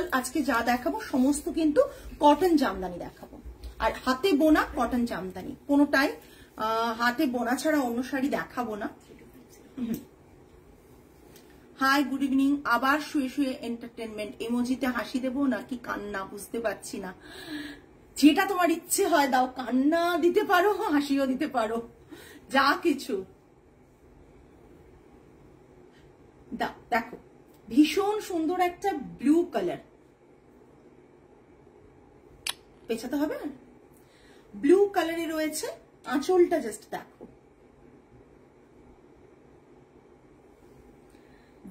Total আজকে যা দেখাবো সমস্ত কিন্তু কটন জামদানি দেখাবো, আর হাতে বোনা কটন জামদানি, কোনোটাই হাতে বোনা ছাড়া অন্য শাড়ি দেখাবো না। Hi, good evening. আবার শুয়ে শুয়ে এন্টারটেনমেন্ট ইমোজিতে হাসি দেবো নাকি কান্না বুঝতে পারছি না, যেটা তোমার ইচ্ছে হয় দাও, কান্না দিতে পারো হাসিও দিতে পারো, যা কিছু দাও। দেখো ভীষণ সুন্দর একটা ব্লু কালার, পেছাতে হবে না, ব্লু কালারে রয়েছে। আঁচলটা জাস্ট দেখো,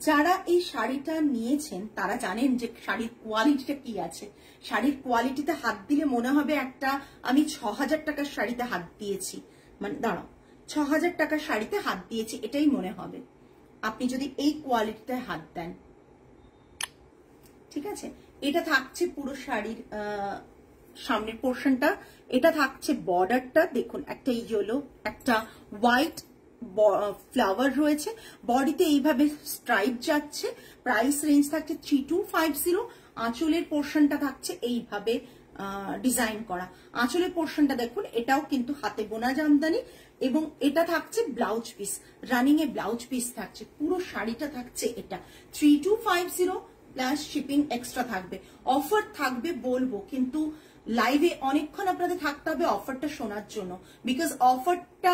যারা এই শাড়িটা নিয়েছেন তারা জানেন যে শাড়ির কোয়ালিটিটা কি আছে। শাড়ির কোয়ালিটিতে হাত দিলে মনে হবে একটা আমি ৬,০০০ টাকার শাড়িতে হাত দিয়েছি, মানে দাঁড়াও ৬,০০০ টাকার শাড়িতে হাত দিয়েছি এটাই মনে হবে আপনি যদি এই কোয়ালিটিটায় হাত দেন। ঠিক আছে, এটা থাকছে পুরো শাড়ির সামনের পোর্শনটা, এটা থাকছে বর্ডারটা, দেখুন একটা ইয়েলো একটা হোয়াইট ফ্লাওয়ার রয়েছে, বডিতে এইভাবে স্ট্রাইপ যাচ্ছে। প্রাইস রেঞ্জ থাকছে 3250। আঁচলের পোর্শনটা থাকছে এইভাবে ডিজাইন করা, আঁচলের পোর্শনটা দেখুন, এটাও কিন্তু হাতে বোনা জামদানি, এবং এটা থাকছে ব্লাউজ পিস, রানিং এ ব্লাউজ পিস থাকছে। পুরো শাড়িটা থাকছে এটা 3250 প্লাস শিপিং এক্সট্রা থাকবে। অফার থাকবে বলবো, কিন্তু লাইভে অনেকক্ষণ আপনাদের থাকতে হবে অফারটা শোনার জন্য, বিকজ অফারটা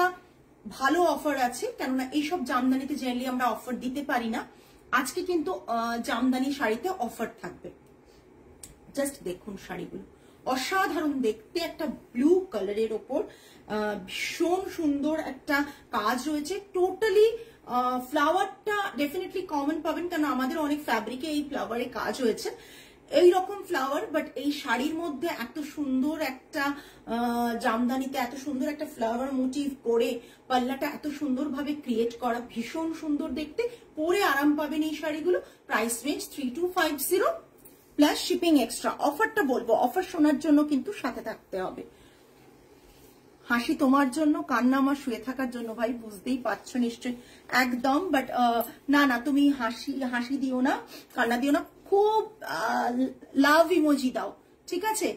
ভালো অফার আছে, কেননা এইসব জামদানিতে জেনারেলি আমরা অফার দিতে পারি না। আজকে কিন্তু জামদানি শাড়িতে অফার থাকবে। জাস্ট দেখুন শাড়িগুলো অসাধারণ দেখতে, একটা ব্লু কালারের ওপর ভীষণ সুন্দর একটা কাজ রয়েছে। টোটালি ফ্লাওয়ারটা ডেফিনেটলি কমন পাবেন, কারণ আমাদের অনেক ফ্যাব্রিকে এই ফ্লাওয়ারে কাজ হয়েছে, এইরকম ফ্লাওয়ার, বাট এই শাড়ির মধ্যে এত সুন্দর একটা জামদানিতে এত সুন্দর একটা ফ্লাওয়ার মোটিভ করে পাল্লাটা এত সুন্দরভাবে ক্রিয়েট করা, ভীষণ সুন্দর দেখতে, পরে আরাম পাবেন এই শাড়িগুলো। Price range 3250 plus shipping extra. অফারটা বলবো, অফার শোনার জন্য কিন্তু সাথে থাকতে হবে। হাসি তোমার জন্য, কান্না আমার শুয়ে থাকার জন্য, ভাই বুঝতেই পারছো নিশ্চয়ই। একদম, বাট না না, তুমি হাসি দিও না, কান্না দিও না, খুব লাভ ইমোজি দাও, ঠিক আছে,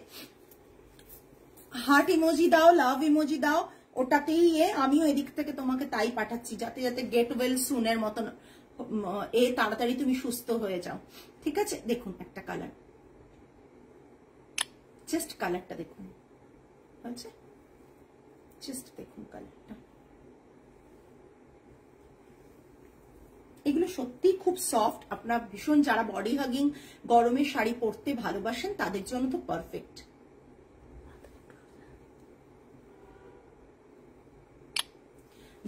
হার্ট ইমোজি দাও, লাভ ইমোজি দাও, ওটাতেই আমিও এদিক থেকে তোমাকে তাই পাঠাচ্ছি, যাতে যাতে গেট ওয়েল সুনের মতন তাড়াতাড়ি তুমি সুস্থ হয়ে যাও। ঠিক আছে, দেখুন একটা কালার, জাস্ট কালারটা দেখুন, আচ্ছা জাস্ট দেখুন কালারটা। এগুলো সত্যি খুব সফট, আপনার ভীষণ যারা বডি হাগিং গরমের শাড়ি পরতে ভালোবাসেন তাদের জন্য তো পারফেক্ট।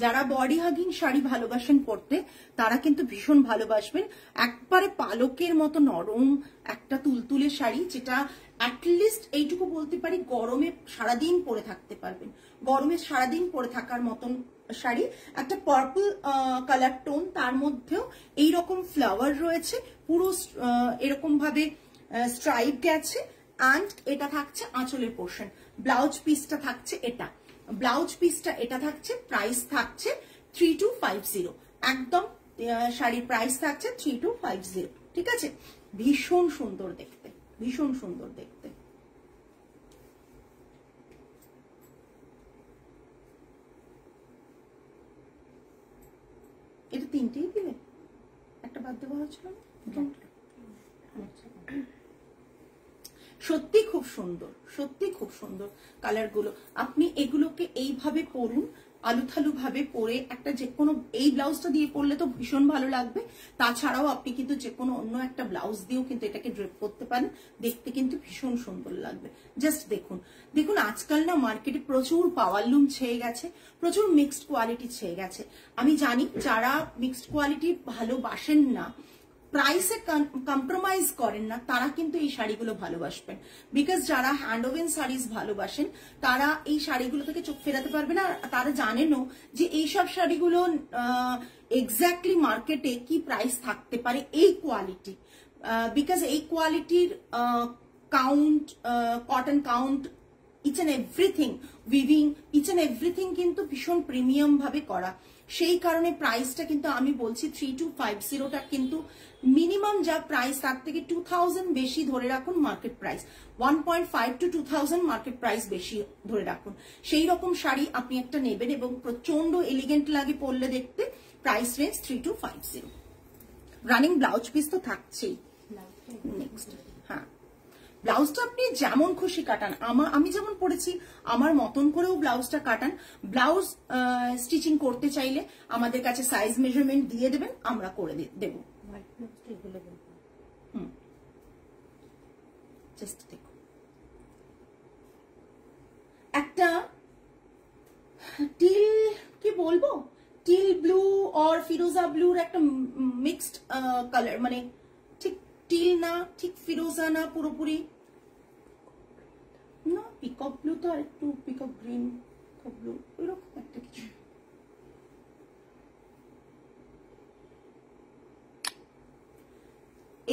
যারা বডি হাগিং শাড়ি ভালোবাসেন পরতে তারা কিন্তু ভীষণ ভালোবাসবেন। একবারে পালকের মতো নরম একটা তুলতুলে শাড়ি, যেটা অ্যাটলিস্ট এইটুকু বলতে পারি গরমে সারাদিন পরে থাকতে পারবেন, গরমে সারাদিন পরে থাকার মতন শাড়ি। একটা পার্পল কালার টোন, তার মধ্যেও এইরকম ফ্লাওয়ার রয়েছে, পুরো এরকম ভাবে স্ট্রাইপ গেছে, অ্যান্ড এটা থাকছে আঁচলের পোর্শন। ব্লাউজ পিসটা থাকছে এটা, ব্লাউজ পিসটা এটা থাকছে, প্রাইস থাকছে 3250, একদম শাড়ির প্রাইস থাকছে 3250। ঠিক আছে, ভীষণ সুন্দর দেখতে, ভীষণ সুন্দর দেখতে। এটা তিনটেই দিলে, একটা বাদ দেওয়া হচ্ছিল না? সত্যি খুব সুন্দর, সত্যি খুব সুন্দর কালার গুলো। আপনি এগুলোকে এইভাবে পরুন, আলুথালু ভাবে পরে একটা যে কোনো, এই ব্লাউজটা দিয়ে পরলে তো ভীষণ ভালো লাগবে, তাছাড়াও আপনি কিন্তু যে কোনো অন্য একটা ব্লাউজ দিয়েও কিন্তু এটাকে ড্রেপ করতে পারেন, দেখতে কিন্তু ভীষণ সুন্দর লাগবে। জাস্ট দেখুন, দেখুন আজকাল না মার্কেটে প্রচুর পাওয়ার লুম ছেয়ে গেছে, প্রচুর মিক্সড কোয়ালিটি ছেয়ে গেছে। আমি জানি যারা মিক্সড কোয়ালিটি ভালোবাসেন না, প্রাইসে কম্প্রোমাইজ করেন না, তারা কিন্তু এই শাড়িগুলো ভালোবাসবেন। বিকজ যারা হ্যান্ড ওভেন শাড়িজ ভালোবাসেন তারা এই শাড়িগুলো থেকে চোখ ফেরাতে পারবে না। তারা জানেনও যে এইসব শাড়িগুলো এক্স্যাক্টলি মার্কেটে কি প্রাইস থাকতে পারে এই কোয়ালিটি, বিকজ এই কোয়ালিটির count, cotton count, each and everything, weaving, each and everything কিন্তু ভীষণ প্রিমিয়াম ভাবে করা। সেই কারণে প্রাইসটা কিন্তু আমি বলছি 3250টা কিন্তু মিনিমাম যা প্রাইস তার থেকে 2000 বেশি ধরে রাখুন market price, 1.5 to 2000 market price বেশি ধরে রাখুন। সেই রকম শাড়ি আপনি একটা নেবেন এবং প্রচন্ড এলিগেন্ট লাগে পরলে দেখতে। Price range 3250। Running blouse piece তো থাকছেই। নেক্সট, হ্যাঁ ব্লাউজটা আপনি যেমন খুশি কাটান, আমি যেমন পড়েছি আমার মতন করেও ব্লাউজটা কাটান। ব্লাউজ স্টিচিং করতে চাইলে আমাদের কাছে সাইজ মেজারমেন্ট দিয়ে দেবেন, আমরা করে দেব। জাস্ট দেখো, একটা টিল কি বলবো, টিল ব্লু আর ফিরোজা ব্লুর একটা মিক্সড কালার, মানে ঠিক টিল না ঠিক ফিরোজা না পুরোপুরি না, পিকক ব্লু তো আর একটু পিকক গ্রিন ব্লু এরকম একটা কিছু।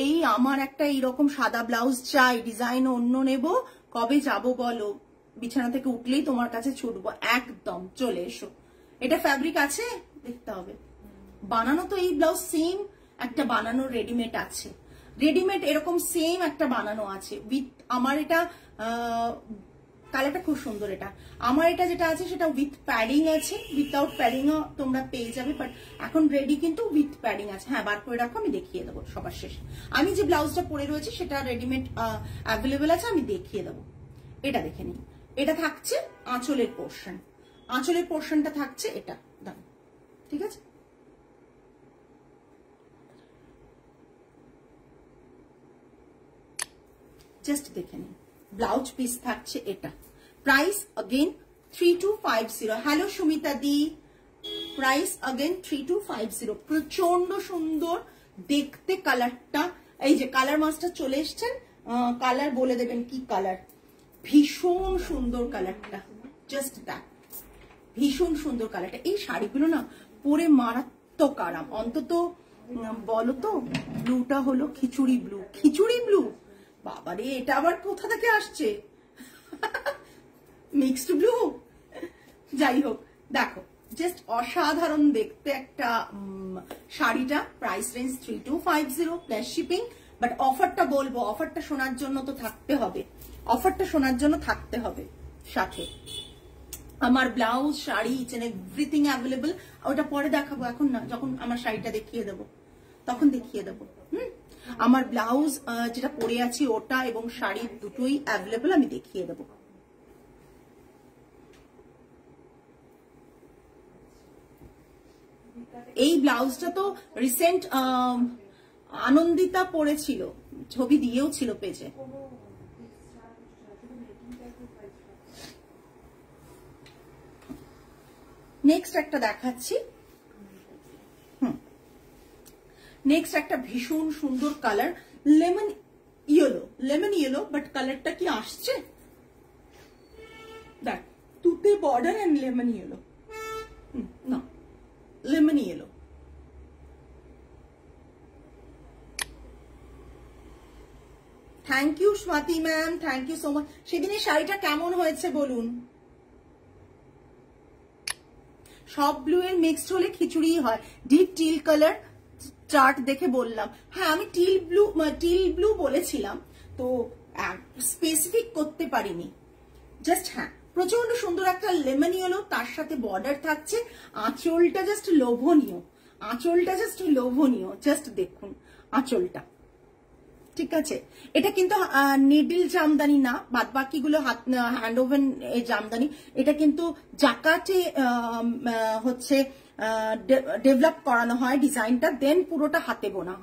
এই আমার একটা এইরকম সাদা ব্লাউজ চাই, ডিজাইন অন্য নেব, কবে যাব বলো, বিছানা থেকে উঠলেই তোমার কাছে ছুটবো। একদম চলে এসো। এটা ফ্যাব্রিক আছে, দেখতে হবে। বানানো তো এই ব্লাউজ সেম একটা বানানো রেডিমেড আছে, রেডিমেড এরকম সেম একটা বানানো আছে উইথ, আমার এটা কালারটা খুব সুন্দর। এটা আমার এটা যেটা আছে সেটা উইথ প্যাডিং আছে, উইথাউট প্যাডিংও তোমরা পেয়ে যাবে, বাট এখন রেডি কিন্তু উইথ প্যাডিং আছে। হ্যাঁ বার করে রাখো, আমি দেখিয়ে দেবো সবার শেষে। আমি যে ব্লাউজটা পরে রয়েছে সেটা রেডিমেড অ্যাভেলেবেল আছে, আমি দেখিয়ে দেবো। এটা দেখে নিন, এটা থাকছে আঁচলের পোর্শন, আঁচলের পোর্শনটা থাকছে এটা, দাঁড়ান ঠিক আছে। জাস্ট দেখে নিন, ব্লাউজ পিস থাকছে এটা। Price again 3250। হ্যালো সুমিতা দি, প্রাইস अगेन 3250। প্রচন্ড সুন্দর দেখতে কালারটা। এই যে কালার মাস্টার চলে এসছেন, কালার বলে দেবেন কি কালার। ভীষণ সুন্দর কালারটা, জাস্ট দ্যাট, ভীষণ সুন্দর কালারটা। এই শাড়িগুলো না পরে মারাত্মক আরাম। অন্তত বলো তো, ব্লুটা হলো খিচুড়ি ব্লু, খিচুড়ি ব্লু, বাবারে এটা আবার কোথা থেকে আসছে, মিক্সড ব্লু। যাই হোক, দেখো জাস্ট অসাধারণ দেখতে একটা শাড়িটা। Price range 3250 plus shipping. But অফারটা বলবো, অফারটা শোনার জন্য তো থাকতে হবে, অফারটা শোনার জন্য থাকতে হবে সাথে। আমার blouse sari each and everything available, ওটা পরে দেখাবো, এখন না, যখন আমার শাড়িটা দেখিয়ে দেবো তখন দেখিয়ে দেবো। আমার ব্লাউজ যেটা পরে আছি ওটা এবং শাড়ি দুটোই অ্যাভেলেবল, আমি দেখিয়ে দেবো। এই ব্লাউজটা তো রিসেন্ট আনন্দিতা পরেছিল, ছবি দিয়েও ছিল পেজে। নেক্সট একটা দেখাচ্ছি। নেক্সট একটা ভীষণ সুন্দর colour, lemon yellow, lemon yellow, but কালারটা কি আসছে দেখ, তুতে বর্ডার এন্ড লেমন ইয়েলো, না lemon yellow. Thank you Swati ma'am, thank you so much. সেদিনের শাড়িটা কেমন হয়েছে বলুন। সব ব্লু এর মিক্সড হলে খিচুড়ি হয়। ডিপ টিল কালার চার্ট দেখে বললাম, হ্যাঁ আমি টিল ব্লু বলেছিলাম, তো স্পেসিফিক করতে পারিনি। জাস্ট হ্যাঁ প্রচন্ড সুন্দর একটা লেমন ইয়েলো, তার সাথে বর্ডার থাকছে, আঁচলটা জাস্ট লোভনীয়, আঁচলটা জাস্ট লোভনীয়, জাস্ট দেখুন আঁচলটা, ঠিক আছে। এটা কিন্তু নিডল জামদানি না, বাদ বাকিগুলো হ্যান্ড ওভেন জামদানি। এটা কিন্তু জাকাটে হচ্ছে ডেভেলপ করানো হয় ডিজাইনটা, দেন পুরোটা হাতে বোনা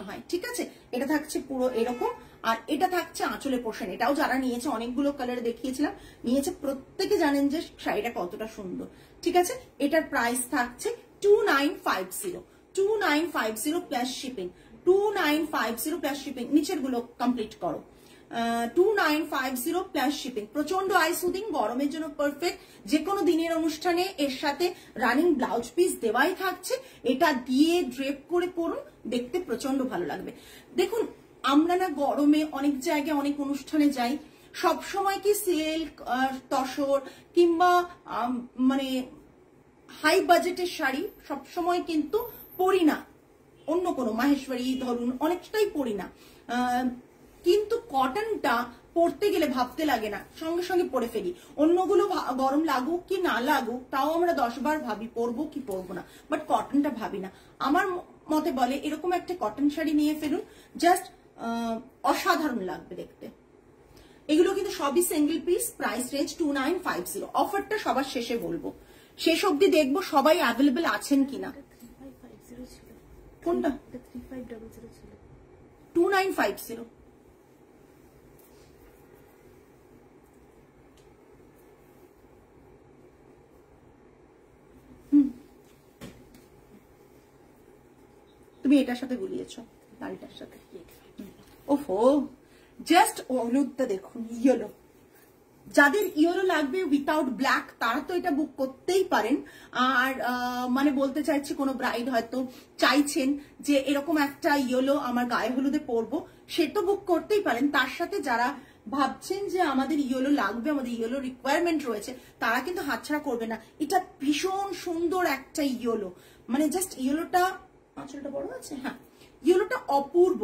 হয়, ঠিক আছে। এটা থাকছে পুরো এরকম, আর এটা থাকছে আঁচলের পোর্শন। এটাও যারা নিয়েছে, অনেকগুলো কালার দেখিয়েছিলাম, নিয়েছে, প্রত্যেকে জানেন যে শাড়িটা কতটা সুন্দর, ঠিক আছে। এটার প্রাইস থাকছে 2950 প্লাস শিপিং, 2950 প্লাস শিপিং। নিচের গুলো কমপ্লিট করো, 2950 প্লাস শিপিং। প্রচন্ড আই সুদিং, গরমের জন্য পারফেক্ট। যে কোনো দিনের অনুষ্ঠানে এর সাথে রানিং ব্লাউজ পিস দেওয়াই থাকছে, এটা দিয়ে ড্রেপ করে পরুন, দেখতে প্রচন্ড ভালো লাগবে। দেখুন আমরা না গরমে অনেক জায়গায় অনেক অনুষ্ঠানে যাই, সব সময় কি সিল্ক তসর কিংবা মানে হাই বাজেটের শাড়ি সবসময় কিন্তু পরি না, অন্য কোনো মাহেশ্বরী ধরুন অনেকটাই পরি না, কিন্তু কটনটা পরতে গেলে ভাবতে লাগে না, সঙ্গে সঙ্গে পরে ফেলি। অন্যগুলো গরম লাগুক কি না লাগুক তাও আমরা 10 বার ভাবি পরবো কি পরবো না, বাট কটনটা ভাবি না। আমার মতে বলে এরকম একটা কটন শাড়ি নিয়ে ফেলুন, জাস্ট অসাধারণ লাগবে দেখতে। এগুলো কিন্তু সবই সিঙ্গেল পিস, প্রাইস রেঞ্জ 2950। অফারটা সবার শেষে বলবো, শেষ অব্দি দেখবো সবাই অ্যাভেলেবেল আছেন কিনা। কোনটা? 2950। তুমি এটার সাথে গুলিয়েছো, লালটার সাথে। ওফো, জাস্ট হলুদটা দেখুন, ইয়েলো। যাদের ইয়েলো লাগবে উইথাউট ব্ল্যাক তারা তো এটা বুক করতেই পারেন। আর মানে বলতে চাইছি কোনো ব্রাইড হয়তো চাইছেন যে এরকম একটা ইয়েলো আমার গায়ে হলুদে পরবো, সে তো বুক করতেই পারেন। তার সাথে যারা ভাবছেন যে আমাদের ইয়েলো লাগবে, আমাদের ইয়েলো রিকোয়ারমেন্ট রয়েছে, তারা কিন্তু হাতছাড়া করবে না। এটা ভীষণ সুন্দর একটা ইয়েলো, মানে জাস্ট ইয়েলোটা, আঁচলটা বড় আছে, হ্যাঁ, ইয়েলোটা অপূর্ব।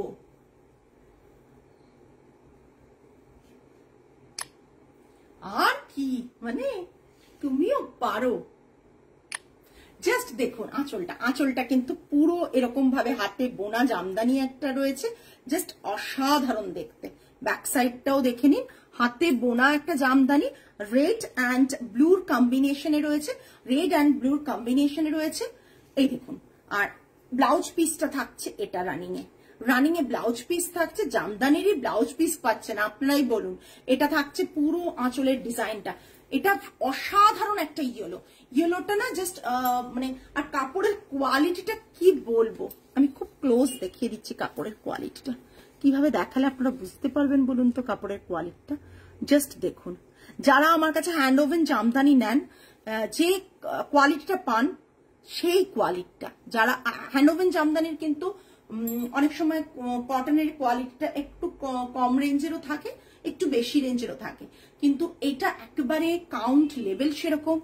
আর কি মানে তুমিও পারো। জাস্ট দেখুন আঁচলটা, আঁচলটা কিন্তু পুরো এরকম ভাবে হাতে বোনা জামদানি একটা রয়েছে, জাস্ট অসাধারণ দেখতে। ব্যাক সাইডটাও দেখে নিন, হাতে বোনা একটা জামদানি, রেড অ্যান্ড ব্লুর কম্বিনেশনে রয়েছে, রেড অ্যান্ড ব্লুর কম্বিনেশনে রয়েছে, এই দেখুন। আর ব্লাউজ পিসটা থাকছে এটা রানিং এ ব্লাউজ পিস থাকছে, জামদানিরই ব্লাউজ পিস পাচ্ছেন, আপনারাই বলুন। এটা থাকছে পুরো আঁচলের ডিজাইনটা, এটা অসাধারণ একটা ইয়েলোটা না জাস্ট মানে। আর কাপড়ের কোয়ালিটিটা কি বলবো, আমি খুব ক্লোজ দেখিয়ে দিচ্ছি কাপড়ের কোয়ালিটিটা, কিভাবে দেখালে আপনারা বুঝতে পারবেন বলুন তো কাপড়ের কোয়ালিটিটা। জাস্ট দেখুন, যারা আমার কাছে হ্যান্ড ওভেন জামদানি নেন যে কোয়ালিটিটা পান সেই কোয়ালিটিটা, যারা হ্যান্ড ওভেন জামদানির কিন্তু অনেক সময় কটনের কোয়ালিটিটা একটু কম রেঞ্জেরও থাকে, একটু বেশি রেঞ্জেরও থাকে, কিন্তু এটা একেবারে কাউন্ট লেভেল সেরকম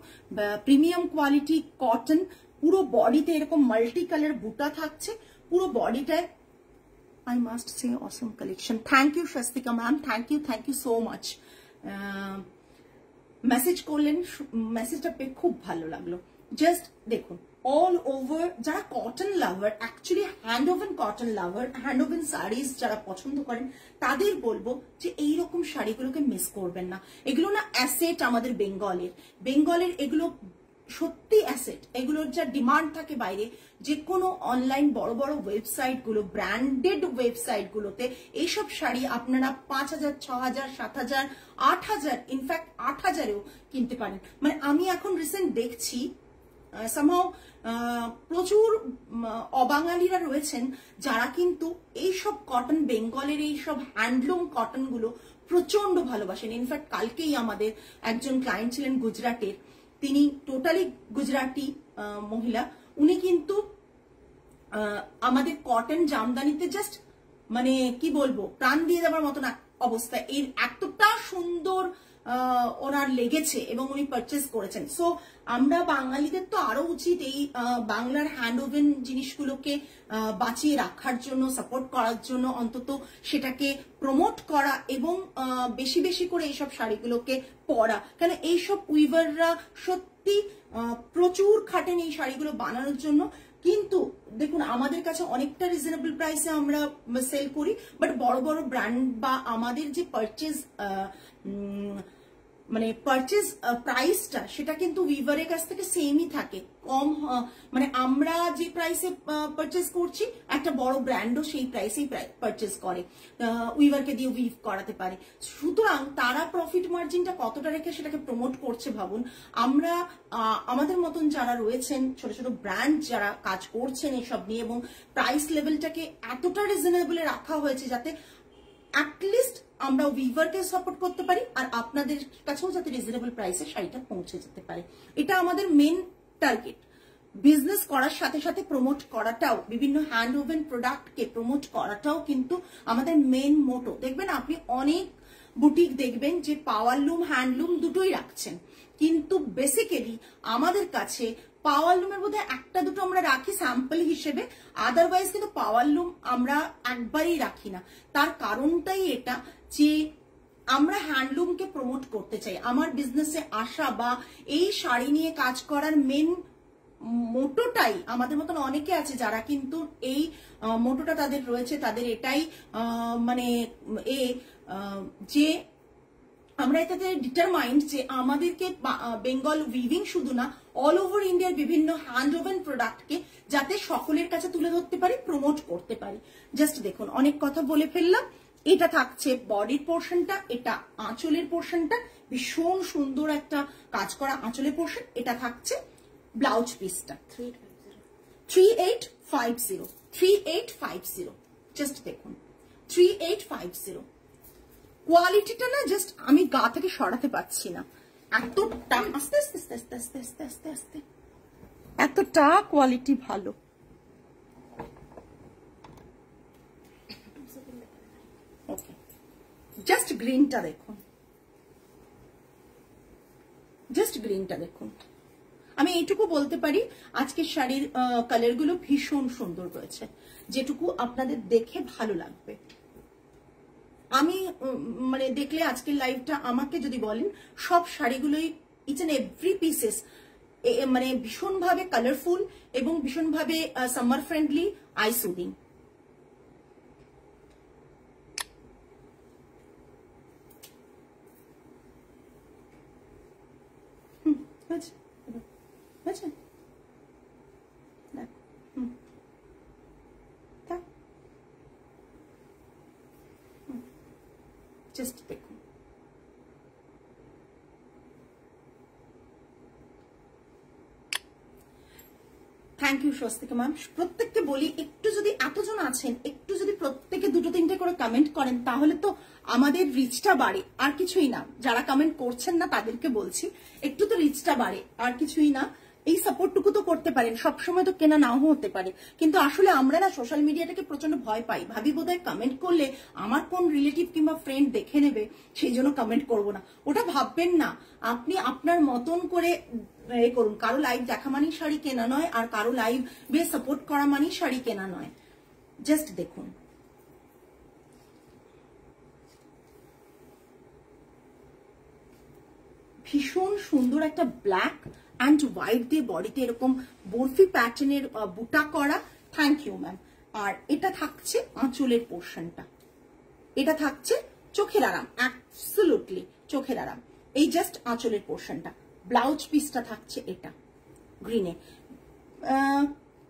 প্রিমিয়াম কোয়ালিটি কটন। পুরো বডিতে এরকম মাল্টি কালার বুটা থাকছে, পুরো বডিটায়। I must say awesome collection. Thank you Shastika ma'am, thank you so much. Message করলেন, মেসেজটা পেয়ে খুব ভালো লাগলো। জাস্ট দেখুন অল ওভার, যারা কটন লাভার, অ্যাকচুয়ালি হ্যান্ড ওভেন কটন লাভার, হ্যান্ড ওভেন শাড়িজ যারা পছন্দ করেন তাদের বলবো যে এইরকম শাড়িগুলোকে মিস করবেন না। এগুলো না অ্যাসেট আমাদের বেঙ্গলের এগুলো সত্যি অ্যাসেট। এগুলোর যা ডিমান্ড থাকে বাইরে, যে কোনো অনলাইন বড় বড় ওয়েবসাইট গুলো, ব্র্যান্ডেড ওয়েবসাইট গুলোতে এইসব শাড়ি আপনারা 5000, 6000, 7000, 8000, ইনফ্যাক্ট 8000-এও কিনতে পারেন। মানে আমি এখন রিসেন্ট দেখছি সামহাও প্রচুর অবাঙালিরা রয়েছেন যারা কিন্তু এইসব কটন, বেঙ্গলের এইসব হ্যান্ডলুম কটন গুলো প্রচন্ড ভালোবাসেন। ইনফ্যাক্ট কালকেই আমাদের একজন ক্লায়েন্ট ছিলেন গুজরাটের, তিনি টোটালি গুজরাটি মহিলা, উনি কিন্তু আমাদের কটন জামদানিতে জাস্ট মানে কি বলবো প্রাণ দিয়ে দেওয়ার মতো না অবস্থা, এর এতটা সুন্দর ওনার লেগেছে এবং উনি পারচেস করেছেন। সো আমরা বাঙালিদের তো আরো উচিত এই বাংলার হ্যান্ড ওভেন জিনিসগুলোকে বাঁচিয়ে রাখার জন্য, সাপোর্ট করার জন্য, অন্তত সেটাকে প্রমোট করা এবং বেশি বেশি করে এইসব শাড়িগুলোকে পরা। কেন এইসব উইভাররা সত্যি প্রচুর খাটেন এই শাড়িগুলো বানানোর জন্য। কিন্তু দেখুন আমাদের কাছে অনেকটা রিজনেবল প্রাইসে আমরা সেল করি, বাট বড় বড় ব্র্যান্ড বা আমাদের যে পারচেজ মানে পারচেজ প্রাইসটা সেটা কিন্তু উইভারের কাছ থেকে সেমই থাকে, কম মানে আমরা যে প্রাইসে পারচেজ করছি একটা বড় ব্র্যান্ডও সেই প্রাইসেই পারচেজ করে, উইভারকে দিয়ে উইভ করাতে পারে। সুতরাং তারা প্রফিট মার্জিনটা কতটা রেখে সেটাকে প্রমোট করছে ভাবুন। আমরা আমাদের মতন যারা রয়েছেন, ছোট ছোট ব্র্যান্ড যারা কাজ করছেন এসব নিয়ে, এবং প্রাইস লেভেলটাকে এতটা রিজনেবলে রাখা হয়েছে যাতে অ্যাটলিস্ট আমরা উইভারকে সাপোর্ট করতে পারি আর আপনাদের কাছেও যাতে রিজনেবল প্রাইসে শাড়িটা পৌঁছে যেতে পারে। এটা আমাদের মেন টার্গেট। বিজনেস করার সাথে সাথে প্রমোট করাটাও, বিভিন্ন হ্যান্ড ওভেন প্রোডাক্টকে প্রমোট করাটাও কিন্তু আমাদের মেন মোটো। দেখবেন আপনি অনেক বুটিক দেখবেন যে পাওয়ারলুম, হ্যান্ডলুম দুটোই রাখছেন, কিন্তু বেসিক্যালি আমাদের কাছে পাওয়ারলুমের মধ্যে একটা দুটো আমরা রাখি স্যাম্পল হিসেবে, আদারওয়াইজ কিন্তু পাওয়ারলুম আমরা একবারই রাখি না। তার কারণটাই এটা যে আমরা হ্যান্ডলুমকে প্রমোট করতে চাই। আমার বিজনেসে আসা বা এই শাড়ি নিয়ে কাজ করার মেন মোটোটাই, আমাদের মতন অনেকে আছে যারা কিন্তু এই মোটোটা তাদের রয়েছে, তাদের এটাই মানে যে আমরা এটাতে ডিটারমাইন্ড যে আমাদেরকে বেঙ্গল উইভিং শুধু না, অল ওভার ইন্ডিয়ার বিভিন্ন হ্যান্ড ওভেন প্রোডাক্টকে যাতে সকলের কাছে তুলে ধরতে পারি, প্রমোট করতে পারি। জাস্ট দেখুন, অনেক কথা বলে ফেললাম। এটা থাকছে বডির পোর্শনটা, এটা আঁচলের পোর্শনটা, ভীষণ সুন্দর একটা কাজ করা আঁচলের পোর্শন। এটা থাকছে ব্লাউজ পিসটা 3850 জাস্ট দেখুন 3850। কোয়ালিটিটা না জাস্ট আমি গা থেকে সরাতে পারছি না, এতটা আস্তে আস্তে আস্তে আস্তে আস্তে আস্তে আস্তে আস্তে এতটা কোয়ালিটি ভালো। ওকে, জাস্ট গ্রিনটা দেখুন, জাস্ট গ্রিনটা দেখুন। আমি এইটুকু বলতে পারি আজকের শাড়ির কালারগুলো ভীষণ সুন্দর রয়েছে, যেটুকু আপনাদের দেখে ভালো লাগবে। আমি মানে দেখলে আজকের লাইভটা আমাকে যদি বলেন, সব শাড়িগুলোই ইচ এন্ড এভরি পিসেস মানে ভীষণভাবে কালারফুল এবং ভীষণভাবে summer friendly, I soothing. Just দেখুন, থ্যাংক ইউ স্বস্তিকা ম্যাম। প্রত্যেককে বলি, একটু যদি এতজন আছেন, একটু যদি প্রত্যেকে দুটো তিনটে করে কমেন্ট করেন, তাহলে তো আমাদের রিচটা বাড়ে, আর কিছুই না। যারা কমেন্ট করছেন না তাদেরকে বলছি, একটু তো রিচটা বাড়ে, আর কিছুই না। এই সাপোর্টটুকু তো করতে পারেন। সবসময় তো কেনা নাও হতে পারে, কিন্তু আসলে আমরা না সোশ্যাল মিডিয়াটাকে প্রচন্ড ভয় পাই, ভাবি বোধহয় কমেন্ট করলে আমার কোন রিলেটিভ কিংবা ফ্রেন্ড দেখে নেবে, সেই জন্য কমেন্ট করবো না। ওটা ভাববেন না, আপনি আপনার মতন করে করুন। কারো লাইভ দেখা মানেই শাড়ি কেনা নয়, আর কারো লাইভ বেশ সাপোর্ট করা মানেই শাড়ি কেনা নয়। জাস্ট দেখুন, ভীষণ সুন্দর একটা ব্ল্যাক অ্যান্ড হোয়াইট দিয়ে বডিতে এরকম বরফি প্যাটার্নের বুটা করা। Thank you ma'am. আর এটা থাকছে আঁচলের পোর্শনটা, এটা থাকছে চোখের আরাম, অ্যাবসলিউটলি চোখের আরাম। এই জাস্ট আঁচলের পোর্শনটা। ব্লাউজ পিসটা থাকছে এটা গ্রিনে,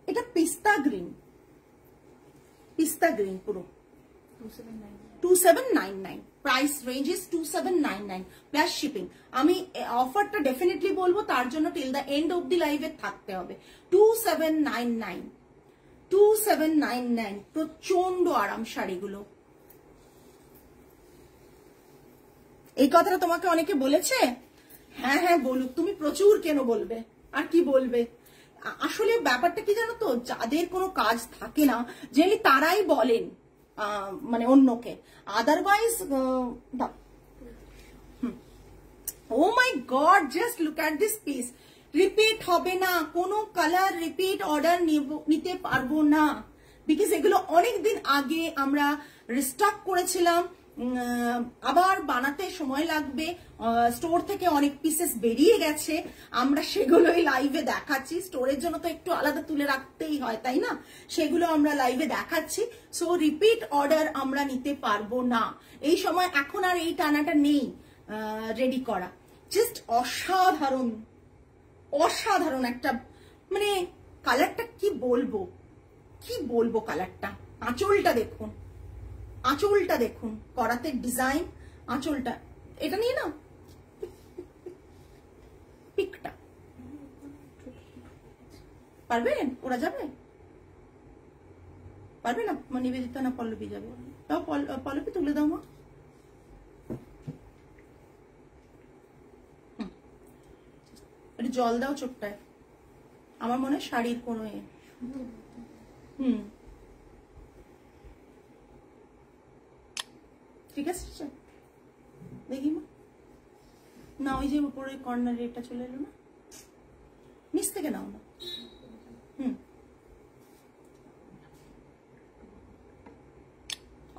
এটা পিস্তা গ্রিন, পিস্তা গ্রিন পুরো 2799, price range is 2799 plus shipping. আমি অফারটা ডেফিনেটলি বলবো, তার জন্য till the end of the লাইভে থাকতে হবে। 2799 প্রচন্ড আরাম শাড়িগুলো। এই কথাটা তোমাকে অনেকে বলেছে? হ্যাঁ হ্যাঁ বলুক, তুমি প্রচুর কেন বলবে, আর কি বলবে। আসলে ব্যাপারটা কি জানো তো, যাদের কোনো কাজ থাকে না জেনে তারাই বলেন মানে অন্যকে, otherwise oh my God, just look at this piece. Repeat হবে না, কোনো কালার রিপিট অর্ডার নিতে পারবো না, বিকজ এগুলো অনেকদিন আগে আমরা রিস্টক করেছিলাম, আবার বানাতে সময় লাগবে, স্টোর থেকে অনেক পিসেস বেরিয়ে গেছে, আমরা সেগুলোই লাইভে দেখাচ্ছি। স্টোরের জন্য তো একটু আলাদা তুলে রাখতেই হয়, তাই না? সেগুলো আমরা লাইভে দেখাচ্ছি। সো রিপিট অর্ডার আমরা নিতে পারবো না এই সময়, এখন আর এই টানাটা নেই রেডি করা। জাস্ট অসাধারণ, অসাধারণ একটা মানে কালারটা কি বলবো, কি বলবো কালারটা। আঁচলটা দেখুন, আঁচলটা দেখুন, করাতে ডিজাইন, আঁচলটা এটা নিয়ে না পিকটা পারবেন, ওরা যাবে, পারবে না? নিবেদিতা না পল্লবী যাবে? তাও পল্লবী তুলে দাও মা। জল দাও চোখটায়, আমার মনে হয় শাড়ির কোনো ঠিক আছে দেখি মা। না ওই যে উপরে কর্নারে এটা চলে এলো না, নিচ থেকে নাও না।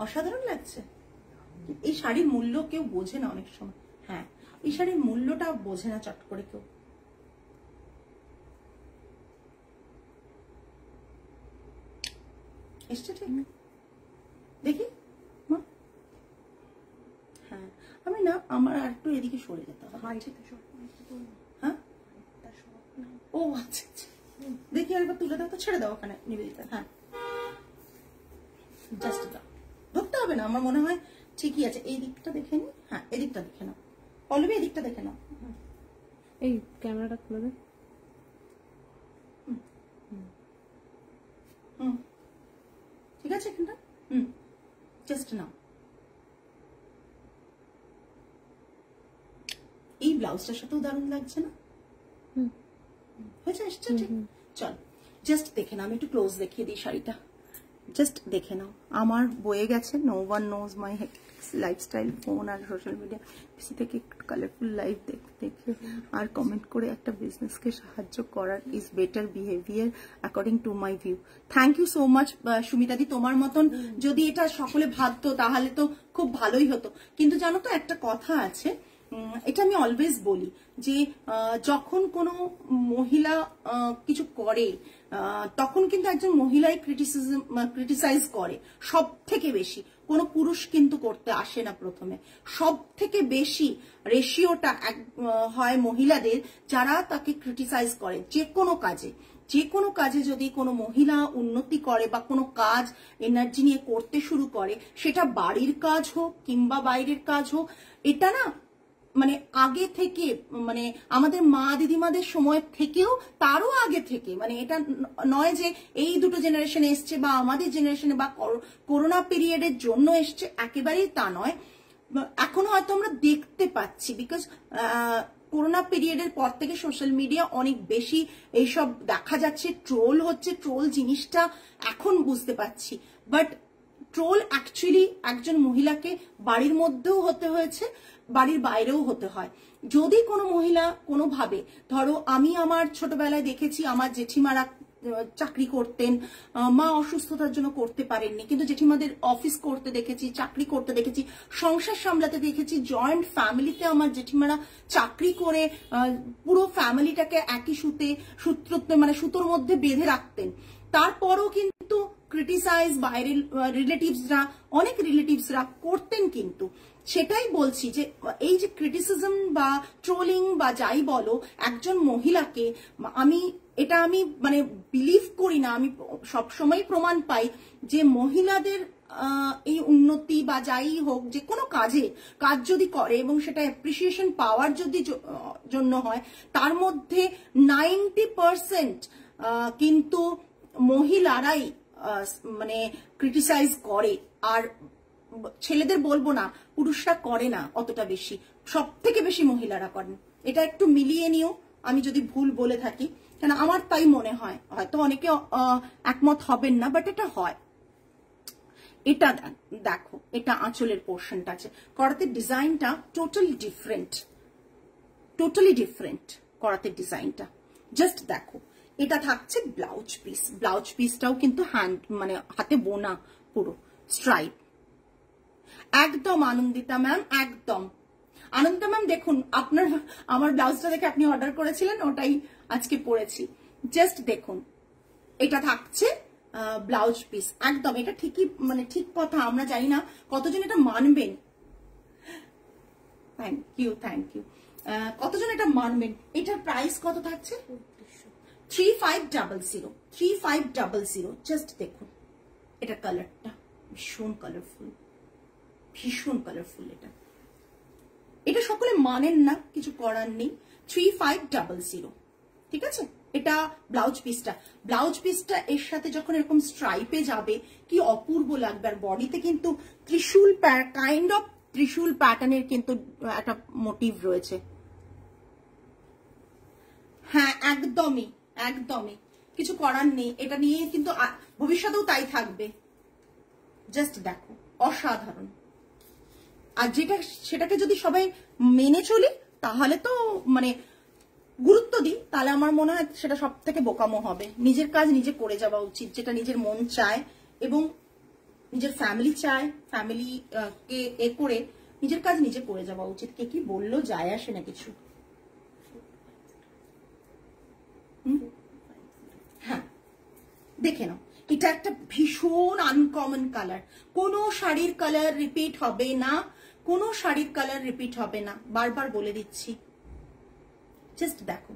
অসাধারণ লাগছে। এই শাড়ির মূল্য কেউ বোঝে না অনেক সময়। হ্যাঁ, এই শাড়ির মূল্যটা বোঝে না চট করে কেউ। এসছে ঠিক দেখি মা। হ্যাঁ, আমি না আমার আর একটু এদিকে সরে যেতে হবে। হ্যাঁ, ও আচ্ছা আচ্ছা, দেখি আরেকবার তুলে দাও তো, ছেড়ে দাও ওখানে নিবেদিতা। হ্যাঁ, জাস্ট দাও, ধরতে হবে না, আমার মনে হয় ঠিকই আছে। এই দিকটা দেখে নি। হ্যাঁ, এদিকটা দেখে নাও পল্লবী, এদিকটা দেখে নাও। এই ক্যামেরাটা খুলে দে। ঠিক আছে এখানটা। Just now. এই ব্লাউজটার সাথেও দারুণ লাগছে না? হয়েছে, এসছে ঠিক। চল জাস্ট দেখে নাও, আমি একটু ক্লোজ দেখিয়ে দিই শাড়িটা। জাস্ট দেখে নাও। আমার বয়ে গেছে no one knows my lifestyle, phone আর সোশ্যাল মিডিয়া বেশি থেকে একটু কালারফুল লাইফ দেখে আর কমেন্ট করে একটা বিজনেসকে সাহায্য করার is better behaviour according to my view. Thank you so much সুমিতাদি। তোমার মতন যদি এটা সকলে ভাবতো তাহলে তো খুব ভালোই হতো। কিন্তু জানো তো একটা কথা আছে, এটা আমি অলওয়েজ বলি যে যখন কোনো মহিলা কিছু করে তখন কিন্তু একজন মহিলাই ক্রিটিসাইজ করে সব থেকে বেশি। কোনো পুরুষ কিন্তু করতে আসে না প্রথমে। সব থেকে বেশি রেশিওটা হয় মহিলাদের, যারা তাকে ক্রিটিসাইজ করে যে কোনো কাজে। যে কোনো কাজে যদি কোনো মহিলা উন্নতি করে বা কোনো কাজ এনার্জি নিয়ে করতে শুরু করে, সেটা বাড়ির কাজ হোক কিংবা বাইরের কাজ হোক, এটা না মানে আগে থেকে, মানে আমাদের মা দিদিমাদের সময় থেকেও তারও আগে থেকে, মানে এটা নয় যে এই দুটো জেনারেশনে এসছে বা আমাদের জেনারেশনে বা করোনা পিরিয়ডের জন্য এসছে, একেবারেই তা নয়। এখন হয়তো আমরা দেখতে পাচ্ছি বিকজ করোনা পিরিয়ডের পর থেকে সোশ্যাল মিডিয়া অনেক বেশি এইসব দেখা যাচ্ছে, ট্রোল হচ্ছে। ট্রোল জিনিসটা এখন বুঝতে পারছি, বাট ট্রোল অ্যাকচুয়ালি একজন মহিলাকে বাড়ির মধ্যেও হতে হয়েছে, বাড়ির বাইরেও হতে হয়। যদি কোনো মহিলা কোনোভাবে, ধরো আমি আমার ছোটবেলায় দেখেছি আমার জেঠিমারা চাকরি করতেন, মা অসুস্থতার জন্য করতে পারেননি, কিন্তু জেঠিমাদের অফিস করতে দেখেছি, চাকরি করতে দেখেছি, সংসার সামলাতে দেখেছি। জয়েন্ট ফ্যামিলিতে আমার জেঠিমারা চাকরি করে পুরো ফ্যামিলিটাকে একই সুতোর মধ্যে বেঁধে রাখতেন। তারপরও কিন্তু ক্রিটিসাইজ বাইরের অনেক রিলেটিভসরা করতেন। কিন্তু সেটাই বলছি যে এই যে ক্রিটিসিজম বা ট্রোলিং বা যাই বলো, একজন মহিলাকে আমি মানে বিলিভ করি না। আমি সবসময় প্রমাণ পাই যে মহিলাদের এই উন্নতি বা যাই হোক, যে কোনো কাজ যদি করে এবং সেটা অ্যাপ্রিসিয়েশন পাওয়ার যদি জন্য হয়, তার মধ্যে 90% কিন্তু মহিলারাই মানে ক্রিটিসাইজ করে। আর ছেলেদের বলবো না, পুরুষরা করে না অতটা বেশি, সব থেকে বেশি মহিলারা করেন। এটা একটু মিলিয়ে নিও আমি যদি ভুল বলে থাকি, কেন আমার তাই মনে হয়। হয়তো অনেকে একমত হবেন না, বাট এটা হয়। এটা দেখো, এটা আঁচলের পোর্শনটা আছে, করাতে ডিজাইনটা টোটালি ডিফারেন্ট করাতে ডিজাইনটা। জাস্ট দেখো, এটা থাকছে ব্লাউজ পিসটাও কিন্তু মানে হাতে বোনা, পুরো স্ট্রাইপ। একদম আনন্দিতা ম্যাম, একদম আনন্দিতা ম্যাম। দেখুন আমার ব্লাউজটা দেখে আপনি অর্ডার করেছিলেন, ওটাই আজকে পরেছি। জাস্ট দেখুন, এটা থাকছে ব্লাউজ পিস। একদম এটা ঠিকই, মানে ঠিক কথা। আমরা জানি না কতজন এটা মানবেন। থ্যাংক ইউ কতজন এটা মানবেন। এটার প্রাইস কত থাকছে? 3500। জাস্ট দেখুন, এটা কালারটা ভীষণ কালারফুল। এটা সকলে মানেন না, কিছু করার নেই। 3500, ঠিক আছে। এটা ব্লাউজ পিসটা এর সাথে যখন এরকম স্ট্রাইপে যাবে কি অপূর্ব লাগবে। আর বডিতে কিন্তু কাইন্ড অফ ত্রিশূল প্যাটার্নের কিন্তু একটা মোটিভ রয়েছে। হ্যাঁ, একদমই কিছু করার নেই। এটা নিয়ে কিন্তু ভবিষ্যতেও তাই থাকবে। জাস্ট দেখো, অসাধারণ। আর সেটাকে যদি সবাই মেনে চলি, তাহলে তো মানে গুরুত্ব দিই তাহলে আমার মনে হয় সেটা সব থেকে বোকামো হবে। নিজের কাজ নিজে করে যাওয়া উচিত, যেটা নিজের মন চায় এবং নিজের ফ্যামিলি চায়, ফ্যামিলি কে এ করে নিজের কাজ নিজে করে যাওয়া উচিত। কে কি বললো যায় আসে না কিছু। হ্যাঁ দেখে নাও, এটা একটা ভীষণ আনকমন কালার। কোনো শাড়ির কালার রিপিট হবে না, কোনো শাড়ির কালার রিপিট হবে না, বারবার বলে দিচ্ছি। জাস্ট দেখো,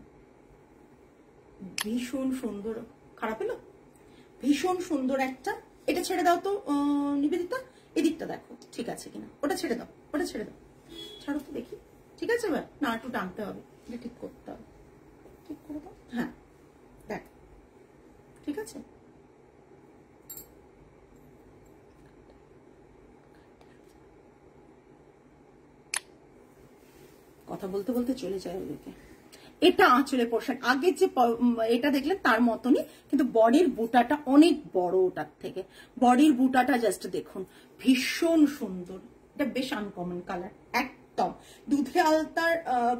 ভীষণ সুন্দর। খারাপ হলো? ভীষণ সুন্দর একটা। এটা ছেড়ে দাও তো নিবেদিতা, এদিকটা দেখো ঠিক আছে কিনা। ওটা ছেড়ে দাও, ওটা ছেড়ে দাও, ছাড়ো তো দেখি। ঠিক আছে এবার না, একটু টানতে হবে, এটা ঠিক করতে হবে। ঠিক করে দাও। হ্যাঁ দেখ ঠিক আছে। কথা বলতে বলতে চলে যায় ওদিকে। এটা আঁচলের পোর্শন। আগে যে এটা দেখলেন তার মতনই, কিন্তু বডির বুটাটা অনেক বড় ওটার থেকে। বডির বুটাটা জাস্ট দেখুন, ভীষণ সুন্দর। এটা বেশ আনকমন কালার, একদম দুধে আলতার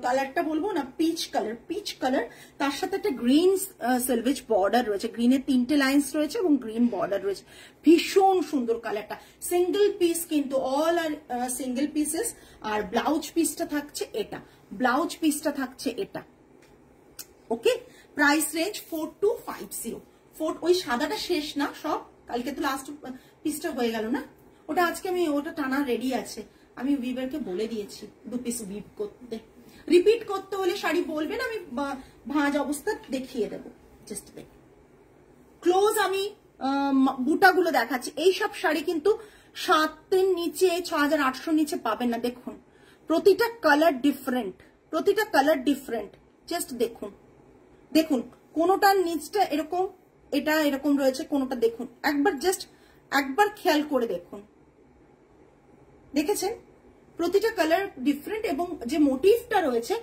কালারটা বলবো না, পিচ কালার। পিচ কালার, তার সাথে একটা গ্রিন সিলভেজ বর্ডার রয়েছে, গ্রিনের 3টে লাইন্স রয়েছে এবং গ্রিন বর্ডার রয়েছে। ভীষণ সুন্দর কালারটা। সিঙ্গেল পিস কিন্তু, অল আর সিঙ্গেল পিসেস। আর ব্লাউজ পিসটা থাকছে এটা, ব্লাউজ পিসটা থাকছে এটা। ওকে, প্রাইস রেঞ্জ 4250। ওই সাদাটা শেষ না সব, কালকে তো লাস্ট পিসটা হয়ে গেল না, ওটা আজকে আমি ওটা টানা রেডি আছে। আমি উইভারকে বলে দিয়েছি 2 পিস উইভ করতে। রিপিট করতে হলে শাড়ি বলবেন, আমি ভাঁজ অবস্থা দেখিয়ে দেবো। জাস্ট দেখ ক্লোজ, আমি বুটাগুলো দেখাচ্ছি। এইসব শাড়ি কিন্তু 7-এর নিচে, 6800 নিচে পাবেন না। দেখুন প্রতিটা কালার ডিফারেন্ট, প্রতিটা কালার ডিফারেন্ট। জাস্ট দেখুন, দেখুন কোনোটার নিচটা এরকম, এটা এরকম রয়েছে, কোনোটা দেখুন একবার, জাস্ট একবার খেয়াল করে দেখুন। দেখেছেন প্রতিটা কালার ডিফারেন্ট এবং যে মোটিভটা রয়েছে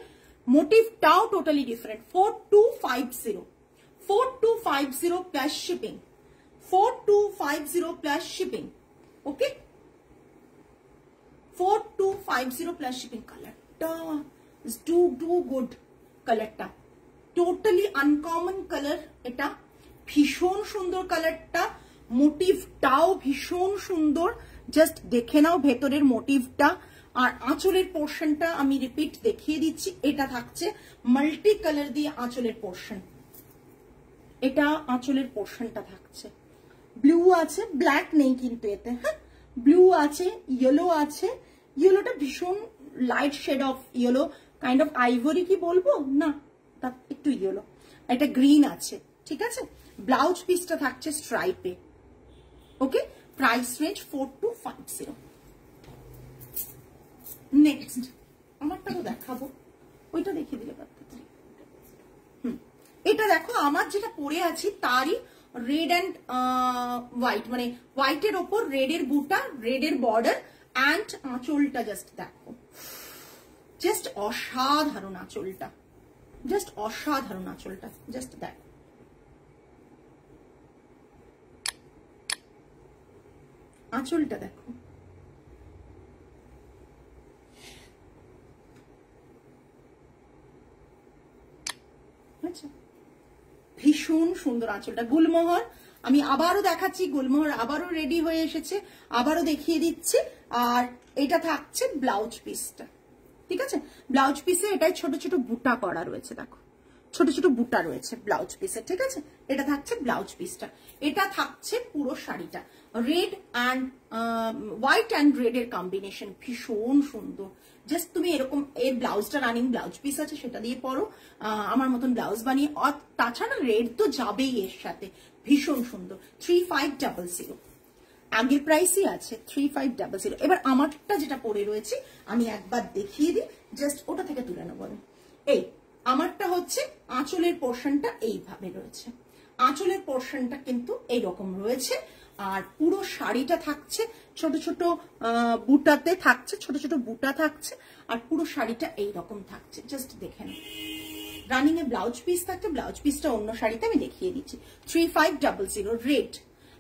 মোটিভটাও totally different. 4250, 4250 plus shipping, 4250 plus shipping. Okay, 4250 plus shipping. কালারটা টু গুড, কালারটা টোটালি আনকমন কালার। এটা ভীষণ সুন্দর কালারটা, মোটিভটাও ভীষণ সুন্দর। জাস্ট দেখে নাও ভেতরের মোটিভটা। আর আঁচলের পোর্শনটা আমি রিপিট দেখিয়ে দিচ্ছি, এটা থাকছে মাল্টি কালার দিয়ে আঁচলের পোর্শন। এটা আঁচলের পোর্শনটা থাকছে, ব্লু আছে, ব্ল্যাক নেই কিন্তু এতে। হ্যাঁ ব্লু আছে, ইয়েলো আছে। ইয়েলোটা ভীষণ light shade of yellow, kind of ivory কি বলবো না, তার একটু ইয়েলো। এটা গ্রিন আছে, ঠিক আছে। ব্লাউজ পিসটা থাকছে স্ট্রাইপে। ওকে, প্রাইস রেঞ্জ 4250। নেক্সট আমারটাও দেখাবো, ওইটা দেখিয়ে দিলে পারতে। এটা দেখো, আমার যেটা পরে আছি তারই রেড অ্যান্ড হোয়াইট, মানে হোয়াইটের ওপর রেডের বুটা, রেডের বর্ডার অ্যান্ড আঁচলটা জাস্ট দেখো, জাস্ট অসাধারণ আঁচলটা, জাস্ট অসাধারণ আঁচলটা। জাস্ট দেখো, আঁচলটা দেখো, আচ্ছা ভীষণ সুন্দর আঁচলটা। গুলমোহর আমি আবারও দেখাচ্ছি, গুলমোহর আবারও রেডি হয়ে এসেছে, আবারও দেখিয়ে দিচ্ছি। আর এটা থাকছে ব্লাউজ পিসটা, ঠিক আছে। ব্লাউজ পিসে এটাই ছোট ছোট বুটা করা রয়েছে, দেখো ছোট ছোট বুটা রয়েছে ব্লাউজ পিসে, ঠিক আছে। এটা থাকছে ব্লাউজ পিসটা। এটা থাকছে পুরো শাড়িটা red and white and red এর কম্বিনেশন, ভীষণ সুন্দর। জাস্ট তুমি এরকম, এর ব্লাউজটা রানিং ব্লাউজ পিস আছে, সেটা দিয়ে পরো, আমার মতন ব্লাউজ বানিয়ে। তাছাড়া রেড তো যাবেই এর সাথে, ভীষণ সুন্দর। 3500 আগের প্রাইসই আছে, 3500। এবার আমারটা যেটা পরে রয়েছে আমি একবার দেখিয়ে দিই, জাস্ট ওটা থেকে তুলে নেবো আমি। এই আমারটা হচ্ছে আঁচলের পোর্শনটা এইভাবে রয়েছে, আঁচলের পোর্শনটা কিন্তু এইরকম রয়েছে। আর পুরো শাড়িটা থাকছে ছোট ছোট বুটাতে থাকছে, ছোট ছোট বুটা থাকছে। আর পুরো শাড়িটা এইরকম থাকছে, জাস্ট দেখে নাও। রানিং এ ব্লাউজ পিস থাকছে, ব্লাউজ পিসটা অন্য শাড়িতে আমি দেখিয়ে দিচ্ছি। 3500 রেড,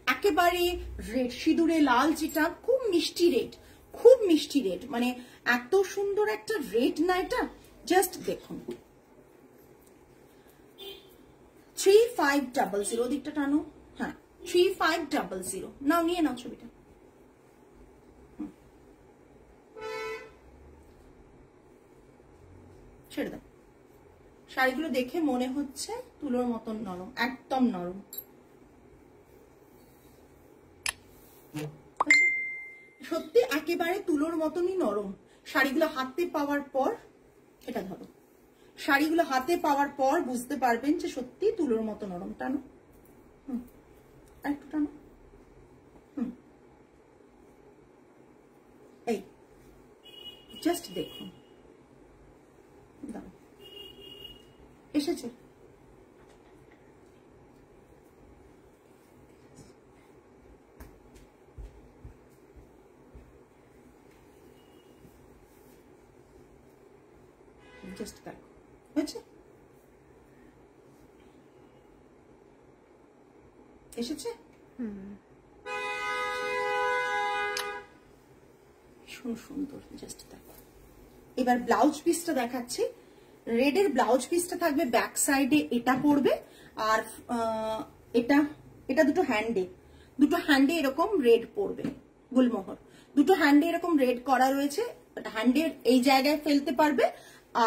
একেবারে রেড, সিঁদুরে লাল, যেটা খুব মিষ্টি রেড, খুব মিষ্টি রেড, মানে এত সুন্দর একটা রেড না এটা। জাস্ট দেখুন, 3500 দিকটা টানো, হ্যাঁ 3500 নাও, নিয়ে নাও ছবিটা। ছেড়ে দাও। শাড়িগুলো দেখে মনে হচ্ছে তুলোর মতন নরম, একদম নরম। সত্যি একেবারে তুলোর মতনই নরম। শাড়িগুলো হাতে পাওয়ার পর, এটা ধরো, শাড়িগুলো হাতে পাওয়ার পর বুঝতে পারবেন যে সত্যি তুলোর মতো নরম। টানো, একটু টানো, এই জাস্ট দেখুন, দাও, এসেছে। জাস্ট দেখো, হয়েছে, এসেছে। সুন্দর, জাস্ট দেখো। এবার ব্লাউজ পিসটা দেখাচ্ছি। রেডের ব্লাউজ পিসটা থাকবে ব্যাক সাইডে, এটা পড়বে, আর এটা এটা দুটো হ্যান্ডে এরকম রেড পড়বে, গুলমোহর দুটো হ্যান্ডে এরকম রেড করা রয়েছে। হ্যান্ডের এই জায়গায় ফেলতে পারবে,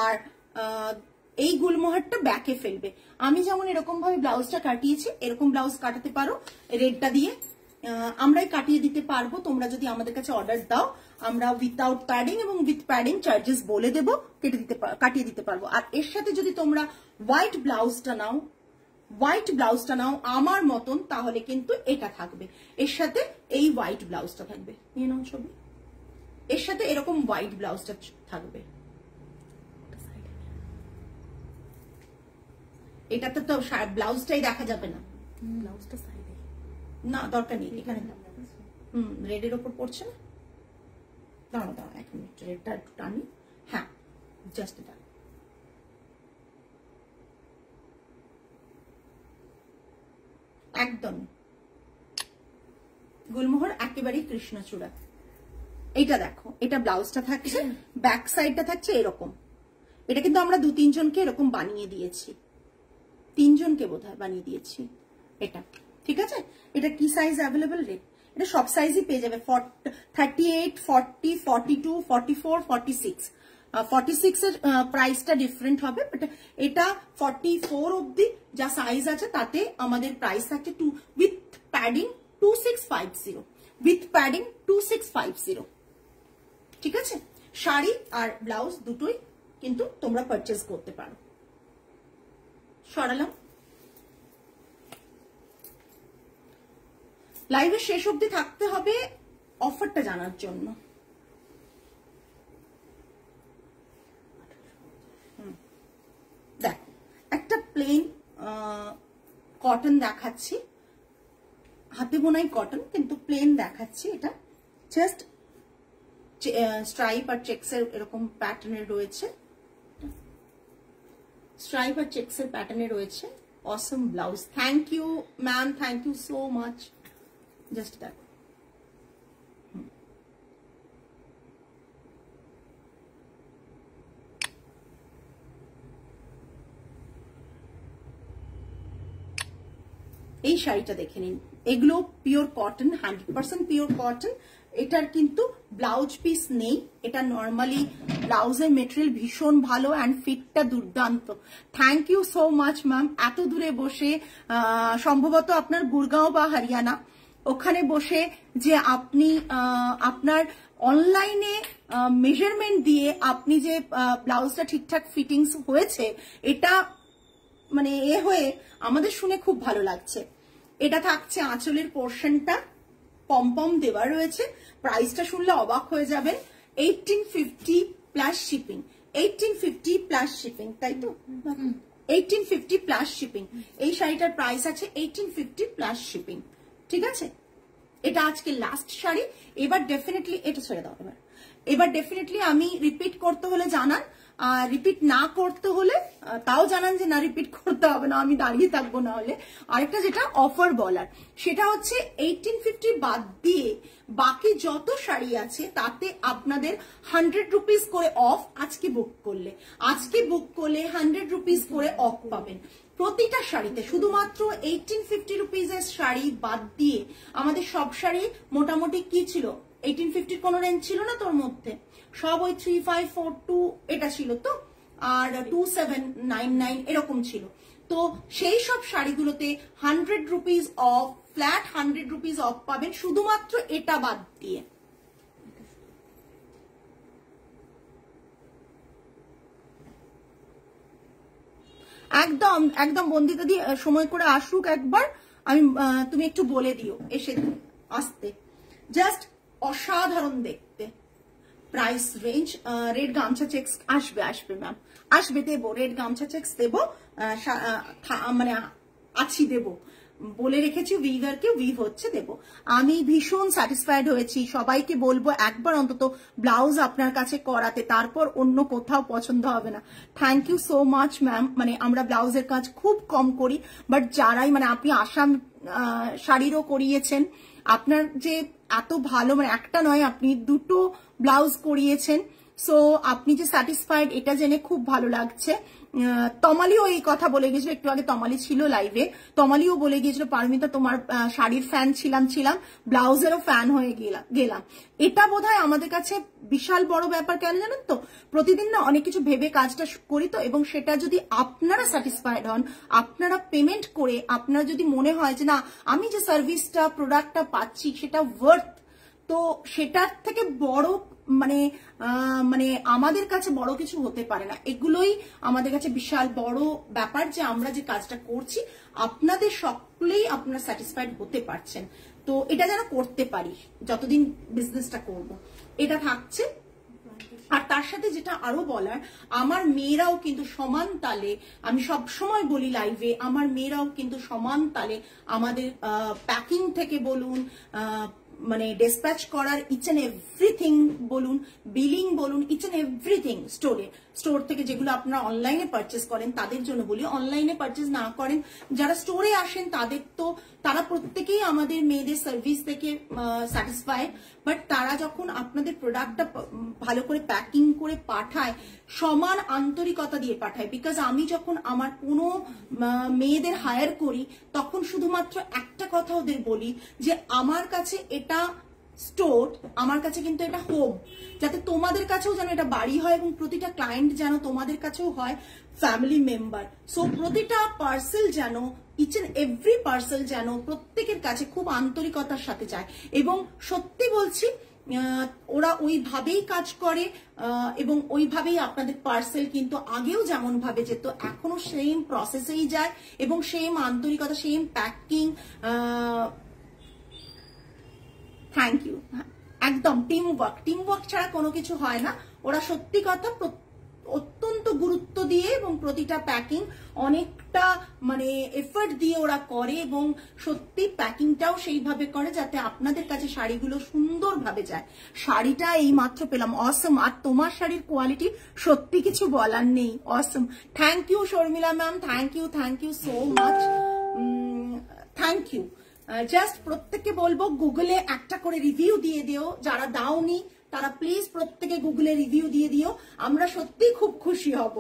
আর এই গুলমোহরটা ব্যাকে ফেলবে। আমি যেমন এরকম ভাবে ব্লাউজটা কাটিয়েছি, এরকম ব্লাউজ কাটাতে পারো রেডটা দিয়ে, আমরাই কাটিয়ে দিতে পারবো। তোমরা যদি আমাদের কাছে অর্ডার দাও, আমরা উইথাউট প্যাডিং এবং উইথ প্যাডিং চার্জেস বলে দেবো, কাটিয়ে দিতে পারবো। আর এর সাথে যদি তোমরা হোয়াইট ব্লাউজটা নাও আমার মতন, তাহলে কিন্তু এটা থাকবে, এর সাথে এই হোয়াইট ব্লাউজটা থাকবে। নিয়ে নাও ছবি, এর সাথে এরকম হোয়াইট ব্লাউজটা থাকবে। এটাতে তো ব্লাউজটাই দেখা যাবে না, ব্লাউজটা সাইডে না, দরকার নেই, এখানে রেডের ওপর পড়ছে না। দাঁড়াও দাঁড়াও, এক মিনিট, রেডটা একটু টানি, হ্যাঁ জাস্ট এটা। একদম গুলমোহর একেবারেই কৃষ্ণচূড়া। এটা দেখো, এটা ব্লাউজটা থাকছে, ব্যাক সাইডটা থাকছে এরকম। এটা কিন্তু আমরা 2-3 জনকে এরকম বানিয়ে দিয়েছি, 3 জনকে বোধহয় বানিয়ে দিয়েছি এটা, ঠিক আছে। এটা কি সাইজ অ্যাভেলেবল রে? এটা সব সাইজই পেয়ে যাবে, 38, 40, 42, 44, 46। 46 এর প্রাইসটা ডিফারেন্ট হবে, বাট এটা 44 অবধি যা সাইজ আছে তাতে আমাদের প্রাইস থাকছে উইথ প্যাডিং 2650, উইথ প্যাডিং 2650, ঠিক আছে। শাড়ি আর ব্লাউজ দুটোই কিন্তু তোমরা পারচেজ করতে পারো। সরালাম। লাইভের শেষ অবধি থাকতে হবে অফারটা জানার জন্য। দেখো, একটা প্লেন কটন দেখাচ্ছি, হাতে বোনাই কটন কিন্তু প্লেন দেখাচ্ছি। এটা জাস্ট স্ট্রাইপ আর চেক্সের এরকম প্যাটার্নের রয়েছে, স্ট্রাইপ আর চেক্সের প্যাটার্নে রয়েছে। Awesome blouse, thank you ma'am, thank you so much. Just দেখো, এই শাড়িটা দেখে নিন, এগুলো পিওর কটন, 100% পিওর কটন। এটার কিন্তু ব্লাউজ পিস নেই, এটা নর্মালি ব্লাউজের মেটেরিয়াল ভীষণ ভালো অ্যান্ড ফিটটা দুর্দান্ত। Thank you so much ma'am, এত দূরে বসে, সম্ভবত আপনার গুরগাঁও বা হরিয়ানা, ওখানে বসে যে আপনি আপনার অনলাইনে মেজারমেন্ট দিয়ে আপনি যে ব্লাউজটা ঠিকঠাক ফিটিংস হয়েছে, এটা মানে হয়ে আমাদের শুনে খুব ভালো লাগছে। এটা থাকছে আঁচলের পোর্শনটা পম দেওয়া রয়েছে। প্রাইসটা শুনলে অবাক হয়ে যাবেন, 1850 প্লাস শিপিং, 1850 প্লাস শিপিং, তাই তো 1850 প্লাস শিপিং। এই শাড়িটার প্রাইস আছে 1850 প্লাস শিপিং, ঠিক আছে। এটা আজকে লাস্ট শাড়ি। এবার ডেফিনেটলি এটা ছেড়ে দাও। এবার ডেফিনেটলি আমি রিপিট করতে হলে জানান, রিপিট না করতে হলে তাও জানান যে না রিপিট করতে হবে না, আমি দাঁড়িয়ে থাকবো। না হলে আরেকটা যেটা অফার বলার, সেটা হচ্ছে 1850 বাদ দিয়ে বাকি যত শাড়ি আছে তাতে আপনাদের 100 রুপিস করে অফ। আজকে বুক করলে 100 রুপিস করে অফ পাবেন। প্রতিটা শাড়িতে শুধুমাত্র 1850 রুপিজের শাড়ি বাদ দিয়ে আমাদের সব শাড়ি মোটামুটি কি ছিল, 1850 কোনো রেঞ্জ ছিল না তোর মধ্যে, সব ওই 3542 এটা ছিল তো, আর 2799 এরকম ছিল। তো সেই সব শাড়িগুলোতে 100 rupees of, flat 100 rupees of পাবেন শুধুমাত্র এটা বাদ দিয়ে। একদম একদম বন্দিতা দিয়ে সময় করে আসুক একবার, আমি তুমি একটু বলে দিও এসে আসতে, জাস্ট অসাধারণ দেখতে। প্রাইস রেঞ্জ, রেড গামছা চেক্স আসবে, আসবে ম্যাম আসবে, দেবো রেড গামছা চেক্স দেবো, মানে আছি দেবো, বলে রেখেছি উইভারকে, উইভ হচ্ছে দেবো। আমি ভীষণ স্যাটিসফাইড হয়েছি, সবাইকে বলবো একবার অন্তত ব্লাউজ আপনার কাছে করাতে, তারপর অন্য কোথাও পছন্দ হবে না। Thank you so much ma'am. মানে আমরা ব্লাউজের কাজ খুব কম করি, বাট যারাই, মানে আপনি আসাম শাড়িরও করিয়েছেন, আপনার যে এত ভালো, মানে একটা নয় আপনি দুটো ব্লাউজ করিয়েছেন, সো আপনি যে স্যাটিসফাইড এটা জেনে খুব ভালো লাগছে। তমালিও এই কথা বলে গেছিল, একটু আগে তমালি ছিল লাইভে, তমালিও বলে গিয়েছিল পারমিতা তোমার শাড়ির ফ্যান ছিলাম, ব্লাউজেরও ফ্যান হয়ে গেলাম। এটা বোধহয় আমাদের কাছে বিশাল বড় ব্যাপার, কেন জানেন তো, প্রতিদিন না অনেক কিছু ভেবে কাজটা করি তো, এবং সেটা যদি আপনারা স্যাটিসফাইড হন, আপনারা পেমেন্ট করে, আপনার যদি মনে হয় যে না আমি যে সার্ভিসটা প্রোডাক্টটা পাচ্ছি সেটা ওয়ার্থ, তো সেটার থেকে বড় মানে আমাদের কাছে বড় কিছু হতে পারে না। এগুলোই আমাদের কাছে বিশাল বড় ব্যাপার, যে আমরা যে কাজটা করছি আপনাদের সকলেই আপনারা স্যাটিসফাইড হতে পারছেন। তো এটা যেন করতে পারি যতদিন বিজনেসটা করব, এটা থাকছে। আর তার সাথে যেটা আরো বলার, আমার মেয়েরাও কিন্তু সমান তালে, আমি সব সময় বলি লাইভে, আমার মেয়েরাও কিন্তু সমান তালে আমাদের প্যাকিং থেকে বলুন, মানে ডিসপ্যাচ করার ইচ এন্ড এভরিথিং বলুন, বিলিং বলুন, ইচ এন্ড এভরিথিং, স্টোর থেকে যেগুলো আপনারা অনলাইনে পারচেস করেন তাদের জন্য বলি, অনলাইনে পারচেস না করেন যারা স্টোরে আসেন তাদের তো, তারা প্রত্যেকেই আমাদের মেয়েদের সার্ভিস থেকে স্যাটিসফাইড, বাট তারা যখন আপনাদের প্রোডাক্টটা ভালো করে প্যাকিং করে পাঠায়, সমান আন্তরিকতা দিয়ে পাঠায়। বিকজ আমি যখন আমার কোনো মেয়েদের হায়ার করি তখন শুধুমাত্র একটা কথা ওদের বলি, যে আমার কাছে এটা স্টোর, আমার কাছে কিন্তু এটা হোম, যাতে তোমাদের কাছেও যেন এটা বাড়ি হয়, এবং প্রতিটা ক্লায়েন্ট যেন তোমাদের কাছেও হয় ফ্যামিলি মেম্বার। সো প্রতিটা পার্সেল যেন, ইচ এন্ড এভরি পার্সেল যেন প্রত্যেকের কাছে খুব আন্তরিকতার সাথে যায়। এবং সত্যি বলছি, ওরা ওইভাবেই কাজ করে, এবং ওইভাবেই আপনাদের পার্সেল কিন্তু আগেও যেমন ভাবে যেত এখনো সেম প্রসেসেই যায়, এবং সেম আন্তরিকতা, সেম প্যাকিং। Thank you. একদম টিম ওয়ার্ক ছাড়া কোনো কিছু হয় না। ওরা সত্যি কথা অত্যন্ত গুরুত্ব দিয়ে এবং প্রতিটা প্যাকিং অনেকটা মানে এফর্ট দিয়ে ওরা করে, এবং সত্যি প্যাকিংটাও সেইভাবে করে যাতে আপনাদের কাছে শাড়িগুলো সুন্দরভাবে যায়। শাড়িটা এই মাত্র পেলাম, অসম। আর তোমার শাড়ির কোয়ালিটি সত্যি কিছু বলার নেই, awesome. Thank you Sharmila ma'am, thank you so much, thank you. Just প্রত্যেককে বলবো গুগলে একটা করে রিভিউ দিয়ে দিও, যারা দাওনি তারা প্লিজ প্রত্যেকে গুগলে রিভিউ দিয়ে দিও, আমরা সত্যি খুব খুশি হব।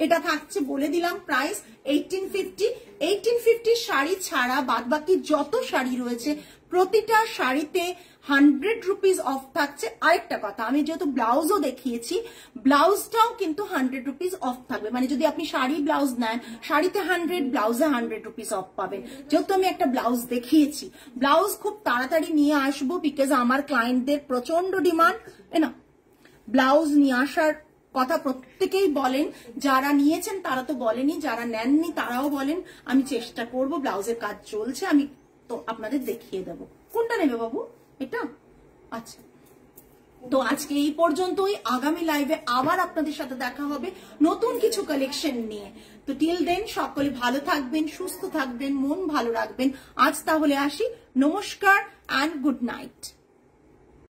এটা থাকছে বলে দিলাম প্রাইস 1850 শাড়ি ছাড়া বাদ বাকি যত শাড়ি রয়েছে প্রতিটা শাড়িতে 100 রুপিস অফ থাকছে। আরেকটা কথা, আমি যেহেতু ব্লাউজও দেখিয়েছি, ব্লাউজটাও কিন্তু 100 রুপিস অফ থাকবে। মানে যদি আপনি শাড়ি ব্লাউজ নেন, শাড়িতে 100, ব্লাউজে 100 রুপিস অফ পাবেন। যেহেতু আমি একটা ব্লাউজ দেখিয়েছি, ব্লাউজ খুব তাড়াতাড়ি নিয়ে আসবো, বিকজ আমার ক্লায়েন্টদের প্রচন্ড ডিমান্ড, না ব্লাউজ নিয়ে আসার কথা প্রত্যেকেই বলেন, যারা নিয়েছেন তারা তো বলেনি, যারা নেননি তারাও বলেন। আমি চেষ্টা করব, ব্লাউজের কাজ চলছে, আমি তো আপনাদের দেখিয়ে দেবো। কোনটা নেবে বাবু? এটা? আচ্ছা, তো আজকে এই পর্যন্তই। আগামী লাইভে আবার আপনাদের সাথে দেখা হবে নতুন কিছু কালেকশন নিয়ে। তো টিল দেন সকলে ভালো থাকবেন, সুস্থ থাকবেন, মন ভালো রাখবেন। আজ তাহলে আসি, নমস্কার অ্যান্ড গুড নাইট।